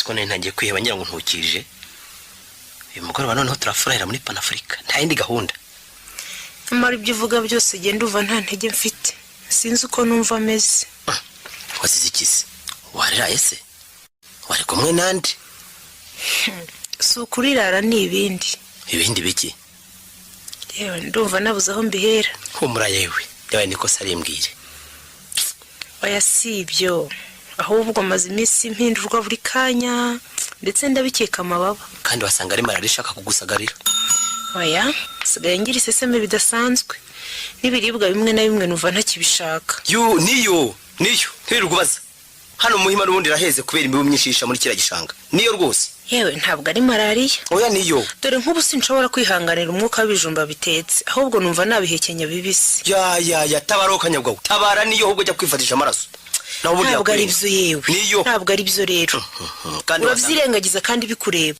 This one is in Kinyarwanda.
siko ntangiye kwiheba ngira ngo ntukirije uyu mugoroba noneho turafurahira muri Panafrica nta yindi gahunda. Amara ibyo uvuga byose genda uva nta ntege mfite sinzi uko numva ameze. Wasize ikisi wariraye se wari kumwe nandi? Si ukurirara ni ibindi biki? Yewe ndumva nabuze aho mbihera. Humura yewe yabaye niko sarimbwire. Oya si ibyo ahubwo maze iminsi mpindurwa buri kanya ndetse ndabikeka amababa. Kandi wasanga ari nimarariya ishaka kugusagarira. Oya sigaye ngira iseseme bidasanzwe n'ibiribwa bimwe na bimwe numva ntakibishaka. Niyo ntirugubaza hano muhima n'ubundi raheze kubera imibu myinshi muri kira gishanga. Niyo rwose. Yewe ntabwo ari nimarariya. Oya niyo. Dore nk'ubu sinshobora kwihanganira umwuka w'ibijumba bitetse ahubwo numva nabihekenya bibisi. Ya tabaroka nyabwawe. Tabara niyo ahubwo jya kwifatisha amaraso. Ntabwo ari byo yewe. Ntabwo ari byo rero. Urabyirengagiza kandi bikureba.